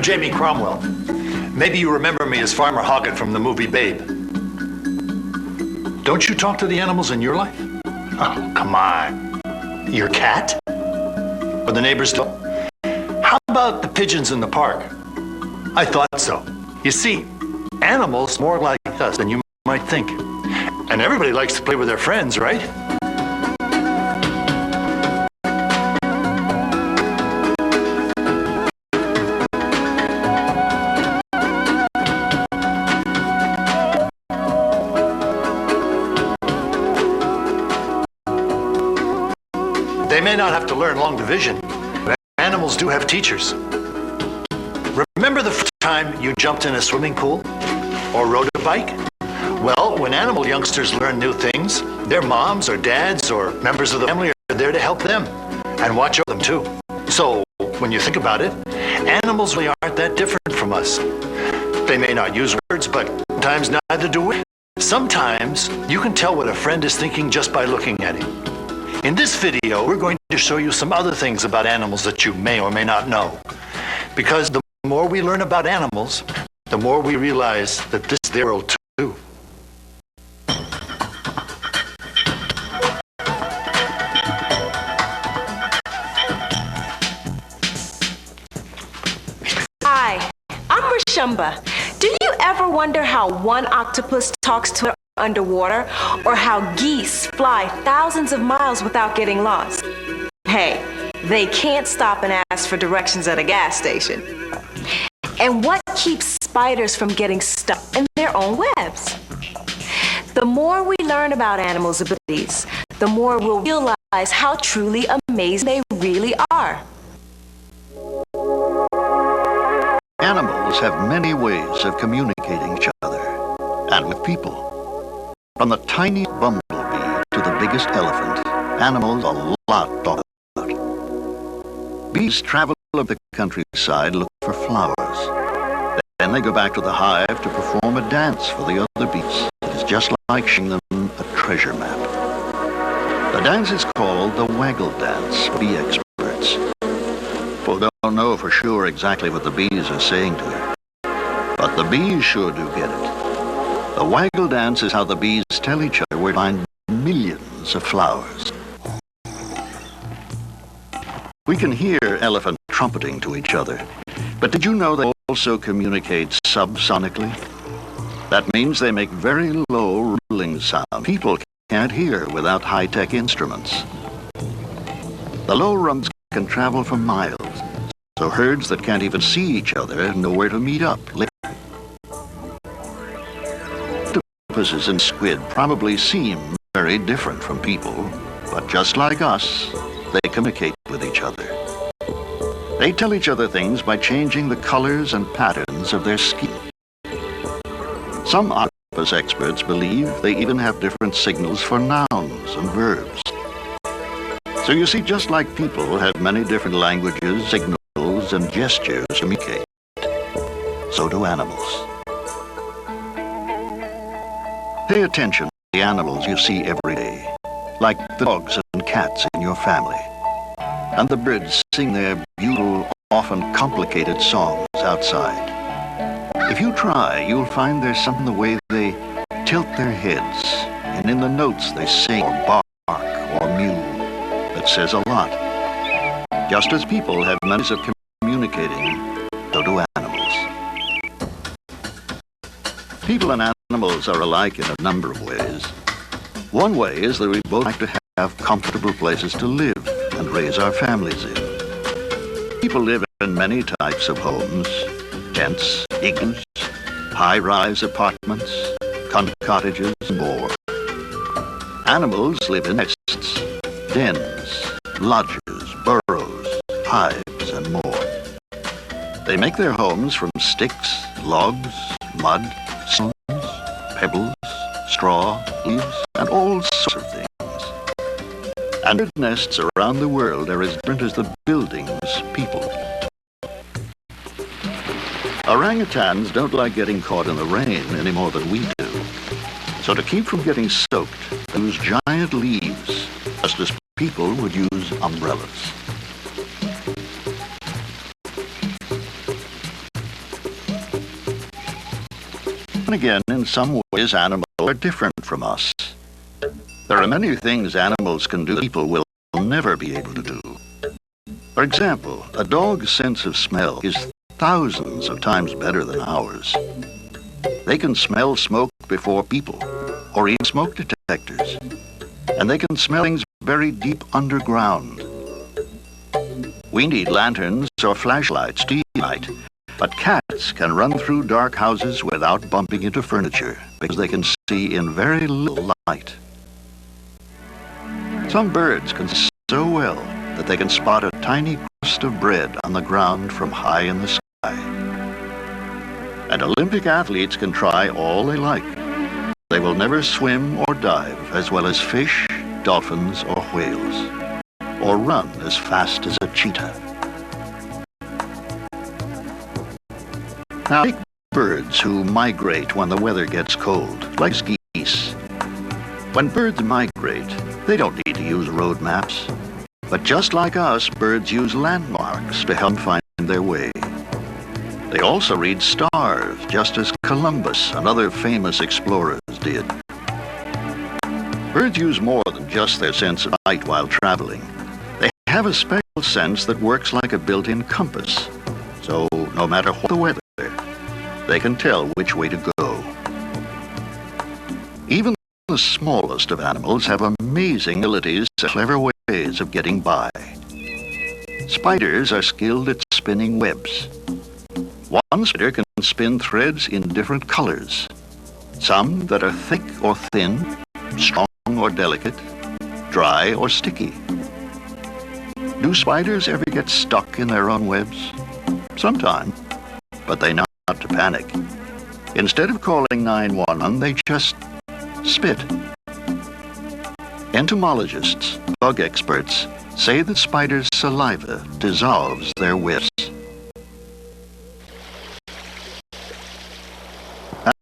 James Cromwell. Maybe you remember me as Farmer Hoggett from the movie Babe. Don't you talk to the animals in your life? Oh, come on. Your cat? Or the neighbor's dog? How about the pigeons in the park? I thought so. You see, animals more like us than you might think. And everybody likes to play with their friends, right? They may not have to learn long division, but animals do have teachers. Remember the first time you jumped in a swimming pool or rode a bike? Well, when animal youngsters learn new things, their moms or dads or members of the family are there to help them and watch over them too. So, when you think about it, animals really aren't that different from us. They may not use words, but sometimes neither do we. Sometimes you can tell what a friend is thinking just by looking at him. In this video, we're going to show you some other things about animals that you may or may not know. Because the more we learn about animals, the more we realize that this is their world too. Hi, I'm Roshumba. Do you ever wonder how one octopus talks to another underwater, or how geese fly thousands of miles without getting lost? Hey, they can't stop and ask for directions at a gas station. And what keeps spiders from getting stuck in their own webs? The more we learn about animals' abilities, the more we'll realize how truly amazing they really are. Animals have many ways of communicating with each other and with people. From the tiniest bumblebee to the biggest elephant, animals a lot to talk about. Bees travel up the countryside looking for flowers. Then they go back to the hive to perform a dance for the other bees. It is just like showing them a treasure map. The dance is called the waggle dance for bee experts. People don't know for sure exactly what the bees are saying to her, but the bees sure do get it. The waggle dance is how the bees tell each other where to find millions of flowers. We can hear elephants trumpeting to each other, but did you know they also communicate subsonically? That means they make very low rumbling sound people can't hear without high-tech instruments. The low rums can travel for miles, so herds that can't even see each other know where to meet up later. Octopuses and squid probably seem very different from people, but just like us, they communicate with each other. They tell each other things by changing the colors and patterns of their skin. Some octopus experts believe they even have different signals for nouns and verbs. So you see, just like people have many different languages, signals, and gestures to communicate, so do animals. Pay attention to the animals you see every day, like the dogs and cats in your family, and the birds sing their beautiful, often complicated songs outside. If you try, you'll find there's something in the way they tilt their heads, and in the notes they sing or bark or mew that says a lot. Just as people have methods of communicating, so do animals. People and animals are alike in a number of ways. One way is that we both like to have comfortable places to live and raise our families in. People live in many types of homes: tents, igloos, high-rise apartments, country cottages, and more. Animals live in nests, dens, lodges, burrows, hives, and more. They make their homes from sticks, logs, mud, stones, pebbles, straw, leaves, and all sorts of things. And bird nests around the world are as different as the buildings people. Orangutans don't like getting caught in the rain any more than we do. So to keep from getting soaked, they use giant leaves, just as people would use umbrellas. again, in some ways, animals are different from us. There are many things animals can do that people will never be able to do. For example, a dog's sense of smell is thousands of times better than ours. They can smell smoke before people, or even smoke detectors. And they can smell things buried deep underground. We need lanterns or flashlights to light, but cats can run through dark houses without bumping into furniture because they can see in very little light. Some birds can see so well that they can spot a tiny crust of bread on the ground from high in the sky. And Olympic athletes can try all they like. They will never swim or dive as well as fish, dolphins, or whales, or run as fast as a cheetah. Now, take birds who migrate when the weather gets cold, like geese. When birds migrate, they don't need to use road maps. But just like us, birds use landmarks to help find their way. They also read stars, just as Columbus and other famous explorers did. Birds use more than just their sense of sight while traveling. They have a special sense that works like a built-in compass. So, no matter what the weather, they can tell which way to go. Even the smallest of animals have amazing abilities and clever ways of getting by. Spiders are skilled at spinning webs. One spider can spin threads in different colors. Some that are thick or thin, strong or delicate, dry or sticky. Do spiders ever get stuck in their own webs? Sometimes, but they know not to panic. Instead of calling 911, they just spit. Entomologists, bug experts, say that spiders' saliva dissolves their webs.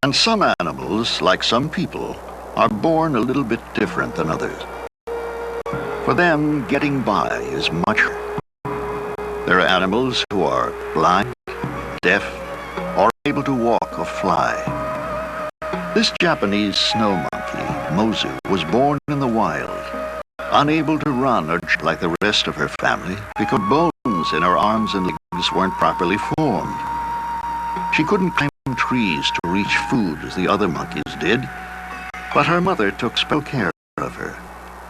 And some animals, like some people, are born a little bit different than others. For them, getting by is much harder. There are animals who are blind, deaf, or able to walk or fly. This Japanese snow monkey, Mozu, was born in the wild, unable to run or jump like the rest of her family because bones in her arms and legs weren't properly formed. She couldn't climb trees to reach food as the other monkeys did, but her mother took special care of her,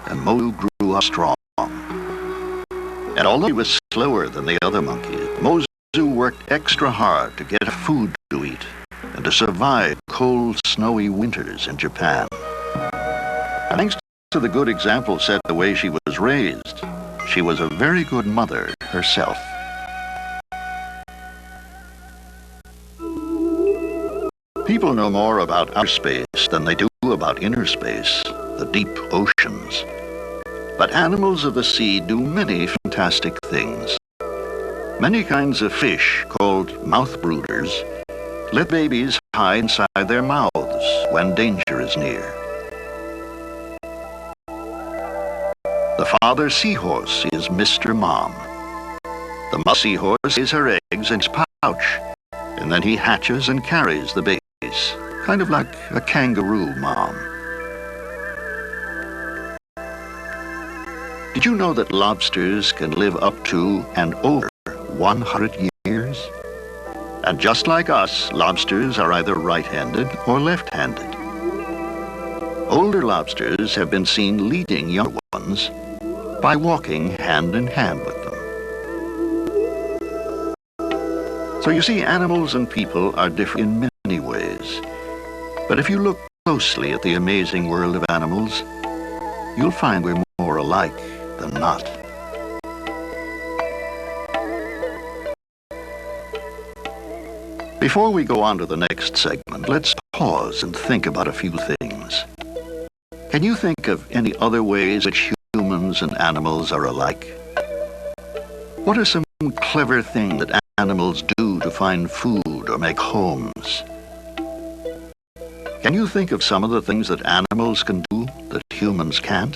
and Mozu grew up strong. And although he was slower than the other monkeys, Mozu worked extra hard to get food to eat and to survive cold, snowy winters in Japan. And thanks to the good example set the way she was raised, she was a very good mother herself. People know more about outer space than they do about inner space, the deep oceans. But animals of the sea do many fantastic things. Many kinds of fish, called mouth brooders, let babies hide inside their mouths when danger is near. The father seahorse is Mr. Mom. The mother seahorse lays her eggs in his pouch, and then he hatches and carries the babies, kind of like a kangaroo mom. Did you know that lobsters can live up to and over 100 years? And just like us, lobsters are either right-handed or left-handed. Older lobsters have been seen leading younger ones by walking hand in hand with them. So you see, animals and people are different in many ways. But if you look closely at the amazing world of animals, you'll find we're more alike than not. Before we go on to the next segment, let's pause and think about a few things. Can you think of any other ways which humans and animals are alike? What are some clever things that animals do to find food or make homes? Can you think of some of the things that animals can do that humans can't?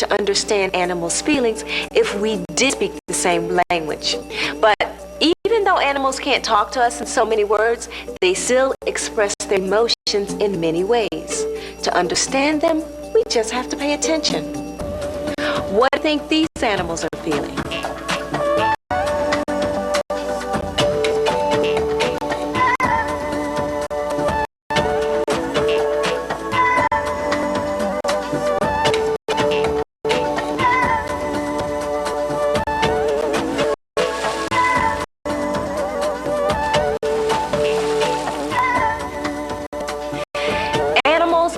to understand animals' feelings if we did speak the same language. But even though animals can't talk to us in so many words, they still express their emotions in many ways. To understand them, we just have to pay attention. What do you think these animals are feeling?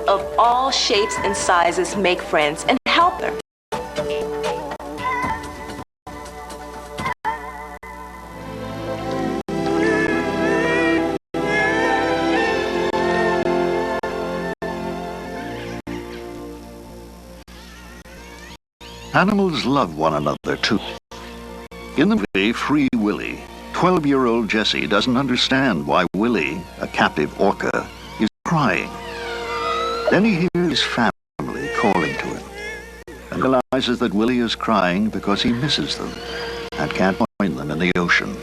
Of all shapes and sizes make friends and help them. Animals love one another too. In the movie Free Willy, 12-year-old Jesse doesn't understand why Willy, a captive orca, is crying. Then he hears his family calling to him and realizes that Willy is crying because he misses them and can't join them in the ocean.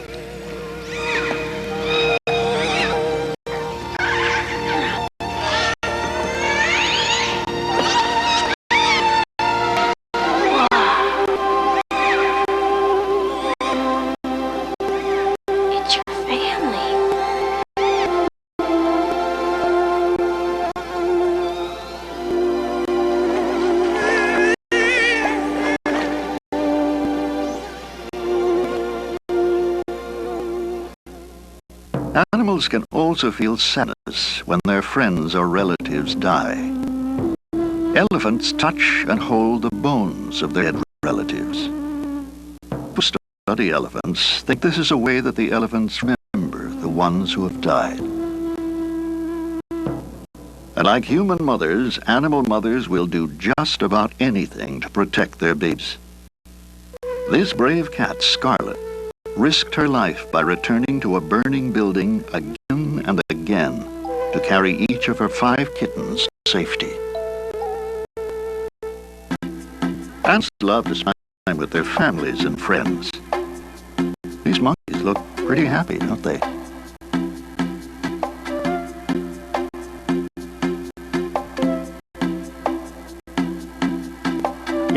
It's your family. Animals can also feel sadness when their friends or relatives die. Elephants touch and hold the bones of their dead relatives. Who study elephants think this is a way that the elephants remember the ones who have died. And like human mothers, animal mothers will do just about anything to protect their babies. This brave cat, Scarlet, risked her life by returning to a burning building again and again to carry each of her 5 kittens to safety. Ants love to spend time with their families and friends. These monkeys look pretty happy, don't they?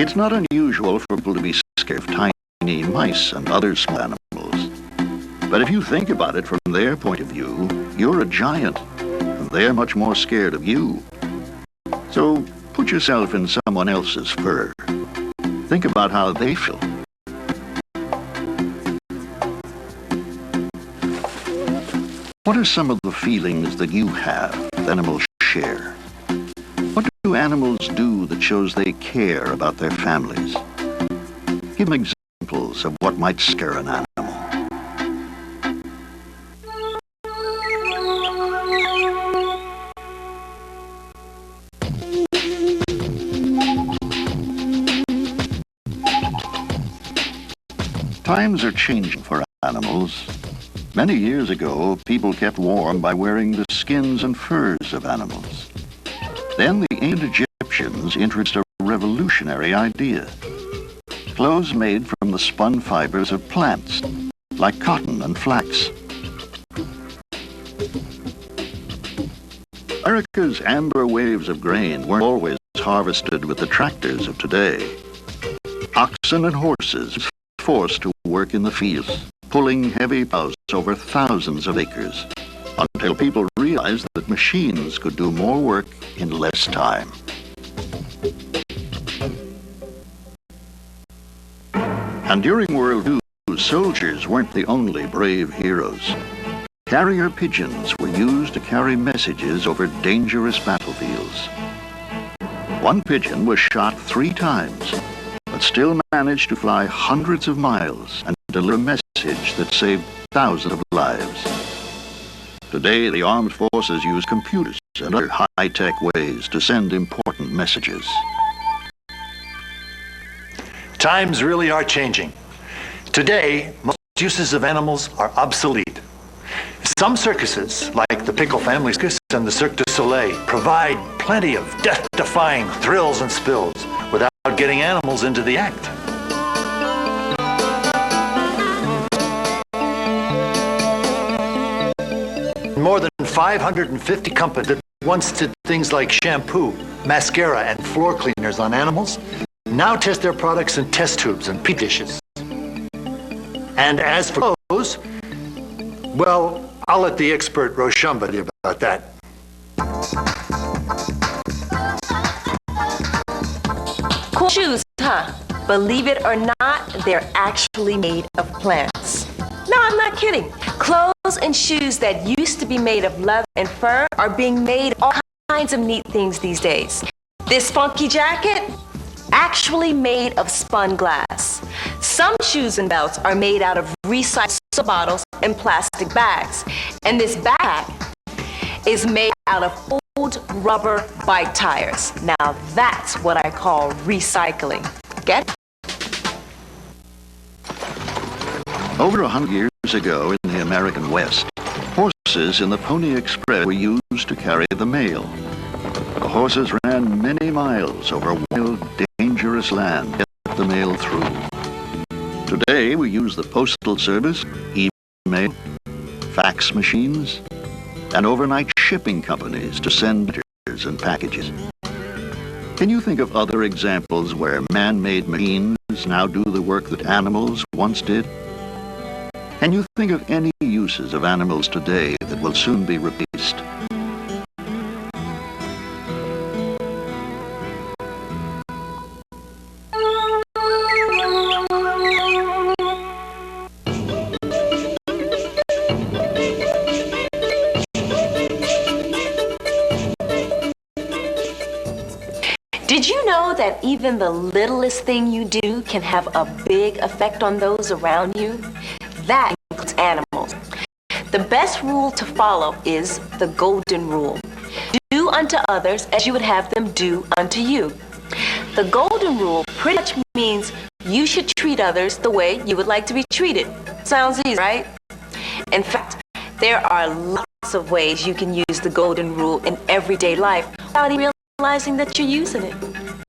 It's not unusual for people to be scared of tiny mice and other small animals. But if you think about it from their point of view, you're a giant, and they're much more scared of you. So put yourself in someone else's fur. Think about how they feel. What are some of the feelings that you have that animals share? What do animals do that shows they care about their families? Give them examples of what might scare an animal. Times are changing for animals. Many years ago, people kept warm by wearing the skins and furs of animals. Then the ancient Egyptians introduced a revolutionary idea. Clothes made from the spun fibers of plants, like cotton and flax. America's amber waves of grain weren't always harvested with the tractors of today. Oxen and horses were forced to work in the fields, pulling heavy plows over thousands of acres, until people realized that machines could do more work in less time. And during World War II, soldiers weren't the only brave heroes. Carrier pigeons were used to carry messages over dangerous battlefields. One pigeon was shot 3 times, but still managed to fly hundreds of miles and deliver a message that saved thousands of lives. Today, the armed forces use computers and other high-tech ways to send important messages. Times really are changing. Today, most uses of animals are obsolete. Some circuses, like the Pickle Family Circus and the Cirque du Soleil, provide plenty of death-defying thrills and spills. without getting animals into the act. More than 550 companies that once did things like shampoo, mascara, and floor cleaners on animals now test their products in test tubes and petri dishes. And as for clothes, well, I'll let the expert Roshumba tell you about that. Cool shoes, huh? Believe it or not, they're actually made of plants. No, I'm not kidding. Clothes and shoes that used to be made of leather and fur are being made of all kinds of neat things these days. This funky jacket, actually made of spun glass. Some shoes and belts are made out of recycled soda bottles and plastic bags. And this bag is made out of old rubber bike tires. Now that's what I call recycling. Get it? Over 100 years ago in the American West, horses in the Pony Express were used to carry the mail. The horses ran many miles over wild, dangerous land to get the mail through. Today, we use the postal service, email, fax machines, and overnight shipping companies to send letters and packages. Can you think of other examples where man-made machines now do the work that animals once did? Can you think of any uses of animals today that will soon be replaced? Did you know that even the littlest thing you do can have a big effect on those around you? That includes animals. The best rule to follow is the golden rule. Do unto others as you would have them do unto you. The golden rule pretty much means you should treat others the way you would like to be treated. Sounds easy, right? In fact, there are lots of ways you can use the golden rule in everyday life without even realizing that you're using it.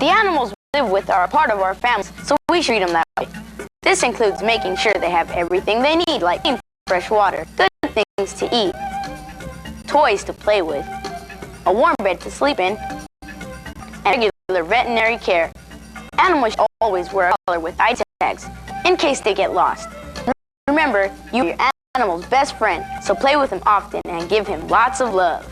The animals we live with are a part of our families, so we treat them that way. This includes making sure they have everything they need, like fresh water, good things to eat, toys to play with, a warm bed to sleep in, and regular veterinary care. Animals should always wear a collar with eye tags in case they get lost. Remember, you are your animal's best friend, so play with him often and give him lots of love.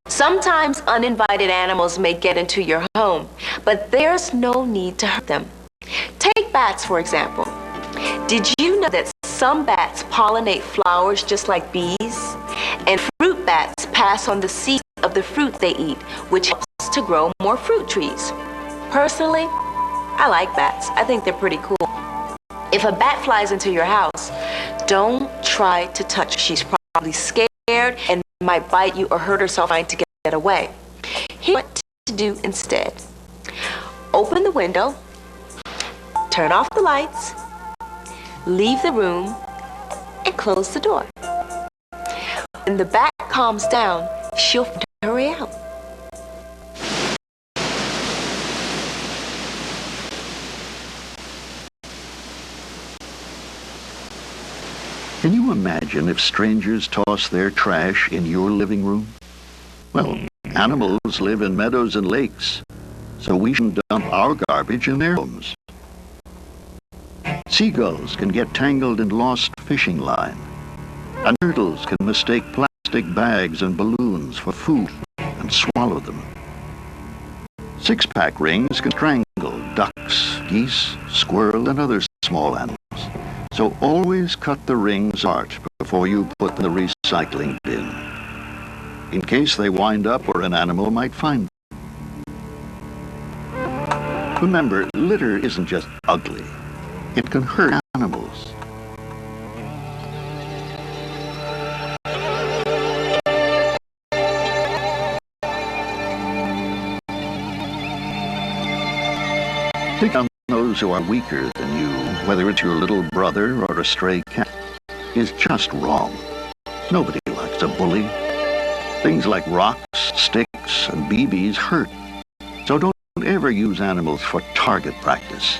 Sometimes uninvited animals may get into your home, but there's no need to hurt them. Take bats, for example. Did you know that some bats pollinate flowers just like bees? And fruit bats pass on the seeds of the fruit they eat, which helps to grow more fruit trees. Personally, I like bats. I think they're pretty cool. If a bat flies into your house, don't try to touch her. She's probably scared and might bite you or hurt herself trying to get away. Here's what to do instead. Open the window, turn off the lights, leave the room, and close the door. When the bat calms down, she'll hurry out. Can you imagine if strangers toss their trash in your living room? Well, animals live in meadows and lakes, so we shouldn't dump our garbage in their homes. Seagulls can get tangled in lost fishing line, and turtles can mistake plastic bags and balloons for food and swallow them. Six-pack rings can strangle ducks, geese, squirrel, and other small animals. So always cut the rings apart before you put them in the recycling bin, in case they wind up where an animal might find them. Remember, litter isn't just ugly. It can hurt animals. Pick on those who are weaker than you whether it's your little brother or a stray cat, is just wrong. Nobody likes a bully. Things like rocks, sticks, and BBs hurt. So don't ever use animals for target practice.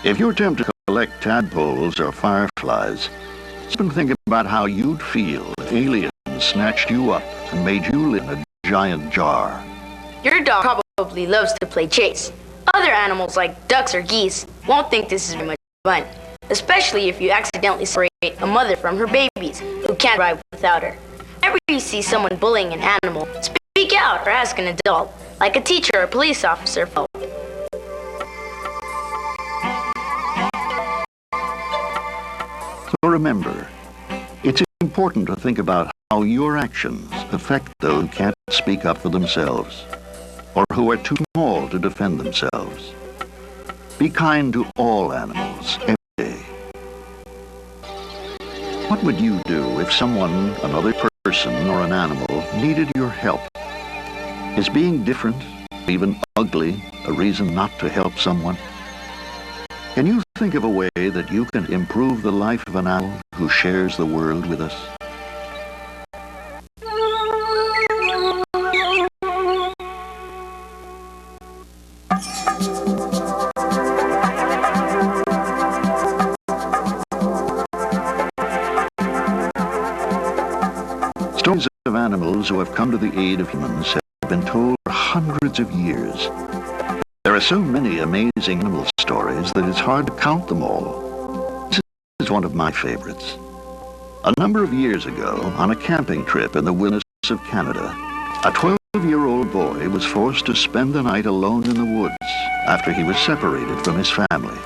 If you attempt to collect tadpoles or fireflies, stop and think about how you'd feel if aliens snatched you up and made you live in a giant jar. Your dog probably loves to play chase. Other animals like ducks or geese won't think this is very much fun, especially if you accidentally separate a mother from her babies who can't survive without her. Whenever you see someone bullying an animal, speak out or ask an adult, like a teacher or police officer, for help. So remember, it's important to think about how your actions affect those who can't speak up for themselves, or who are too small to defend themselves. Be kind to all animals every day. What would you do if someone, another person or an animal, needed your help? Is being different, even ugly, a reason not to help someone? Can you think of a way that you can improve the life of an animal who shares the world with us? Stories of animals who have come to the aid of humans have been told for hundreds of years. There are so many amazing animal stories that it's hard to count them all. This is one of my favorites. A number of years ago, on a camping trip in the wilderness of Canada, a 12-year-old boy was forced to spend the night alone in the woods after he was separated from his family.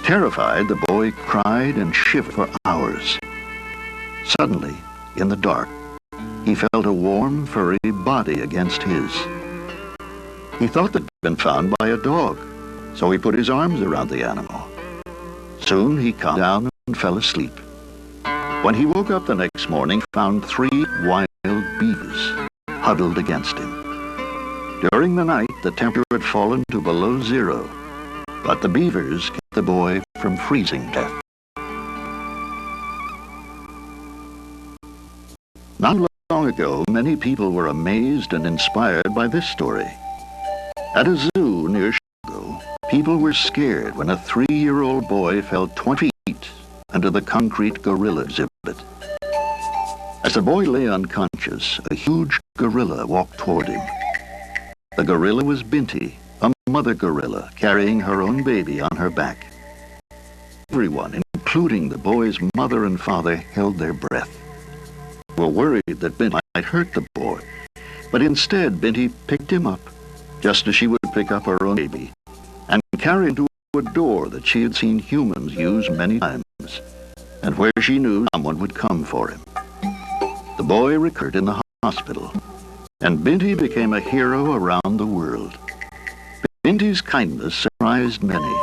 Terrified, the boy cried and shivered for hours. Suddenly, in the dark, he felt a warm, furry body against his. He thought that it had been found by a dog, so he put his arms around the animal. Soon he calmed down and fell asleep. When he woke up the next morning, he found 3 wild beavers huddled against him. During the night, the temperature had fallen to below 0, but the beavers kept the boy from freezing to death. Not long ago, many people were amazed and inspired by this story. At a zoo near Chicago, people were scared when a 3-year-old boy fell 20 feet under the concrete gorilla exhibit. As the boy lay unconscious, a huge gorilla walked toward him. The gorilla was Binti, a mother gorilla carrying her own baby on her back. Everyone, including the boy's mother and father, held their breath. They were worried that Binti might hurt the boy, but instead Binti picked him up, just as she would pick up her own baby, and carried him to a door that she had seen humans use many times, and where she knew someone would come for him. The boy recovered in the hospital, and Binti became a hero around the world. Binti's kindness surprised many,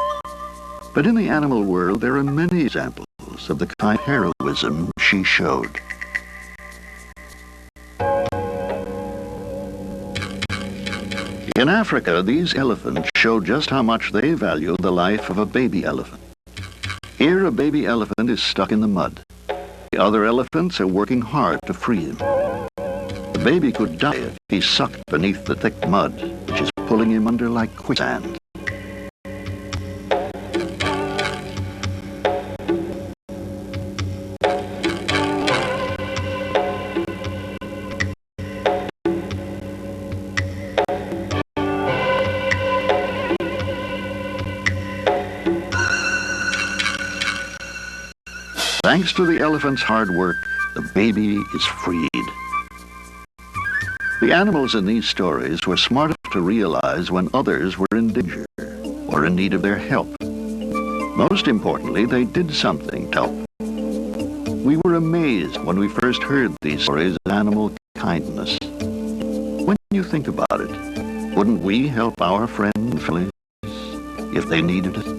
but in the animal world there are many examples of the kind of heroism she showed. In Africa, these elephants show just how much they value the life of a baby elephant. Here, a baby elephant is stuck in the mud. The other elephants are working hard to free him. The baby could die if he's sucked beneath the thick mud, which is pulling him under like quicksand. Thanks to the elephant's hard work, the baby is freed. The animals in these stories were smart enough to realize when others were in danger or in need of their help. Most importantly, they did something to help. We were amazed when we first heard these stories of animal kindness. When you think about it, wouldn't we help our friends and families if they needed it?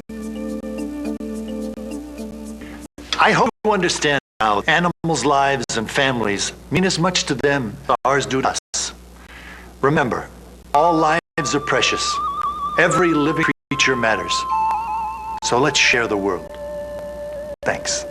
I hope you understand how animals' lives and families mean as much to them as ours do to us. Remember, all lives are precious. Every living creature matters. So let's share the world. Thanks.